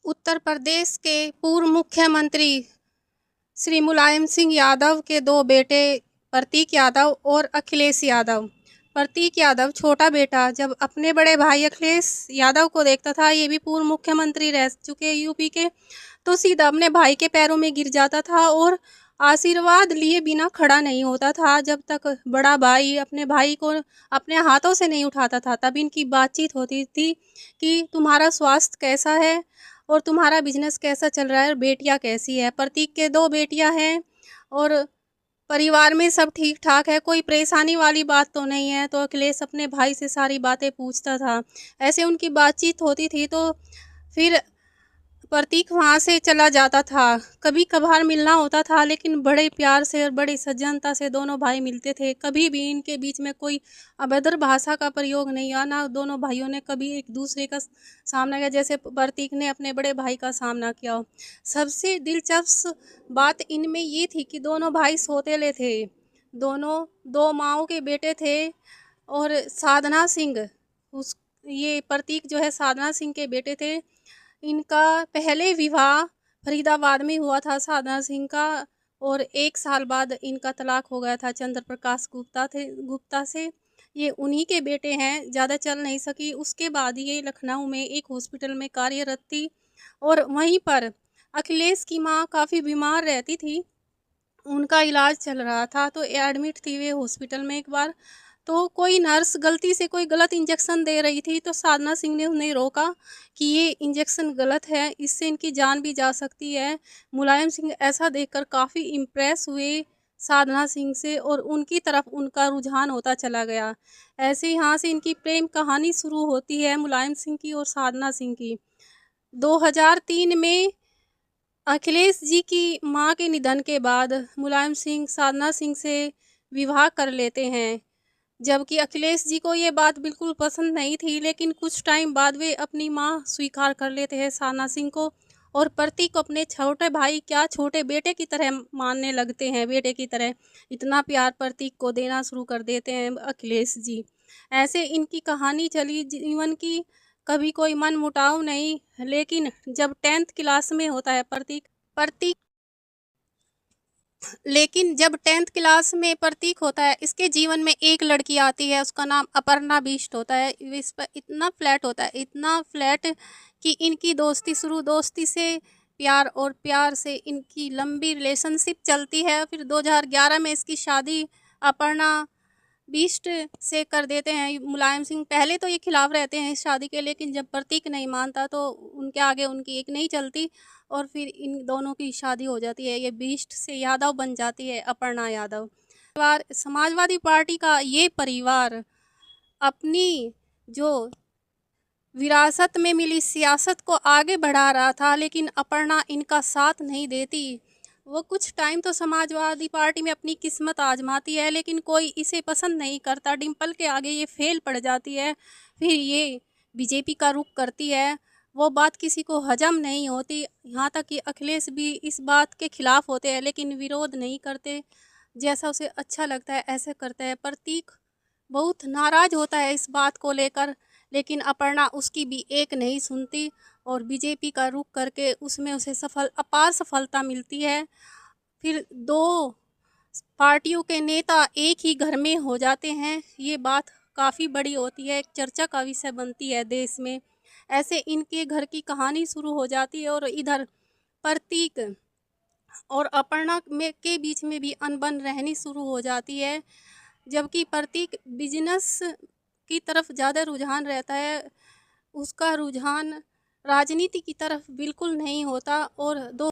उत्तर प्रदेश के पूर्व मुख्यमंत्री श्री मुलायम सिंह यादव के दो बेटे प्रतीक यादव और अखिलेश यादव। प्रतीक यादव छोटा बेटा जब अपने बड़े भाई अखिलेश यादव को देखता था, ये भी पूर्व मुख्यमंत्री रह चुके यूपी के, तो सीधा अपने भाई के पैरों में गिर जाता था और आशीर्वाद लिए बिना खड़ा नहीं होता था। जब तक बड़ा भाई अपने भाई को अपने हाथों से नहीं उठाता था, तब इनकी बातचीत होती थी कि तुम्हारा स्वास्थ्य कैसा है और तुम्हारा बिजनेस कैसा चल रहा है और बेटियां कैसी है। प्रतीक के दो बेटियां हैं और परिवार में सब ठीक ठाक है, कोई परेशानी वाली बात तो नहीं है। तो अखिलेश अपने भाई से सारी बातें पूछता था, ऐसे उनकी बातचीत होती थी। तो फिर प्रतीक वहाँ से चला जाता था, कभी कभार मिलना होता था, लेकिन बड़े प्यार से और बड़ी सज्जनता से दोनों भाई मिलते थे। कभी भी इनके बीच में कोई अभद्र भाषा का प्रयोग नहीं हुआ, ना दोनों भाइयों ने कभी एक दूसरे का सामना किया जैसे प्रतीक ने अपने बड़े भाई का सामना किया हो। सबसे दिलचस्प बात इनमें ये थी कि दोनों भाई सौतेले थे, दोनों दो माओं के बेटे थे। और साधना सिंह, उस ये प्रतीक जो है साधना सिंह के बेटे थे। इनका पहले विवाह फरीदाबाद में हुआ था साधना सिंह का, और 1 साल बाद इनका तलाक हो गया था चंद्र प्रकाश गुप्ता से। ये उन्हीं के बेटे हैं, ज़्यादा चल नहीं सकी। उसके बाद ये लखनऊ में एक हॉस्पिटल में कार्यरत थी और वहीं पर अखिलेश की माँ काफ़ी बीमार रहती थी, उनका इलाज चल रहा था। तो एडमिट थी वे हॉस्पिटल में एक बार, तो कोई नर्स गलती से कोई गलत इंजेक्शन दे रही थी, तो साधना सिंह ने उन्हें रोका कि ये इंजेक्शन गलत है, इससे इनकी जान भी जा सकती है। मुलायम सिंह ऐसा देखकर काफ़ी इम्प्रेस हुए साधना सिंह से और उनकी तरफ उनका रुझान होता चला गया। ऐसे यहाँ से इनकी प्रेम कहानी शुरू होती है मुलायम सिंह की और साधना सिंह की। 2003 में अखिलेश जी की मां के निधन के बाद मुलायम सिंह साधना सिंह से विवाह कर लेते हैं, जबकि अखिलेश जी को ये बात बिल्कुल पसंद नहीं थी। लेकिन कुछ टाइम बाद वे अपनी मां स्वीकार कर लेते हैं साधना सिंह को, और प्रतीक को अपने छोटे भाई क्या छोटे बेटे की तरह मानने लगते हैं, बेटे की तरह इतना प्यार प्रतीक को देना शुरू कर देते हैं अखिलेश जी। ऐसे इनकी कहानी चली जीवन की, कभी कोई मन मुटाव नहीं। लेकिन जब 10th क्लास में होता है प्रतीक प्रतीक लेकिन जब 10th क्लास में प्रतीक होता है, इसके जीवन में एक लड़की आती है, उसका नाम अपर्णा बिष्ट होता है। इस पर इतना फ्लैट होता है, इतना फ्लैट कि इनकी दोस्ती से प्यार, और प्यार से इनकी लंबी रिलेशनशिप चलती है। फिर 2011 में इसकी शादी अपर्णा बिष्ट से कर देते हैं मुलायम सिंह। पहले तो ये खिलाफ रहते हैं इस शादी के, लेकिन जब प्रतीक नहीं मानता तो उनके आगे उनकी एक नहीं चलती, और फिर इन दोनों की शादी हो जाती है। ये बिष्ट से यादव बन जाती है अपर्णा यादव। परिवार समाजवादी पार्टी का ये परिवार अपनी जो विरासत में मिली सियासत को आगे बढ़ा रहा था, लेकिन अपर्णा इनका साथ नहीं देती। वो कुछ टाइम तो समाजवादी पार्टी में अपनी किस्मत आजमाती है, लेकिन कोई इसे पसंद नहीं करता। डिम्पल के आगे ये फेल पड़ जाती है, फिर ये बीजेपी का रुख करती है। वो बात किसी को हजम नहीं होती, यहाँ तक कि अखिलेश भी इस बात के खिलाफ होते हैं, लेकिन विरोध नहीं करते, जैसा उसे अच्छा लगता है ऐसे करते हैं। प्रतीक बहुत नाराज होता है इस बात को लेकर, लेकिन अपर्णा उसकी भी एक नहीं सुनती और बीजेपी का रुख करके उसमें उसे अपार सफलता मिलती है। फिर दो पार्टियों के नेता एक ही घर में हो जाते हैं, ये बात काफ़ी बड़ी होती है, एक चर्चा का विषय बनती है देश में। ऐसे इनके घर की कहानी शुरू हो जाती है, और इधर प्रतीक और अपर्णा में के बीच में भी अनबन रहनी शुरू हो जाती है। जबकि प्रतीक बिजनेस की तरफ ज़्यादा रुझान रहता है, उसका रुझान राजनीति की तरफ बिल्कुल नहीं होता। और दो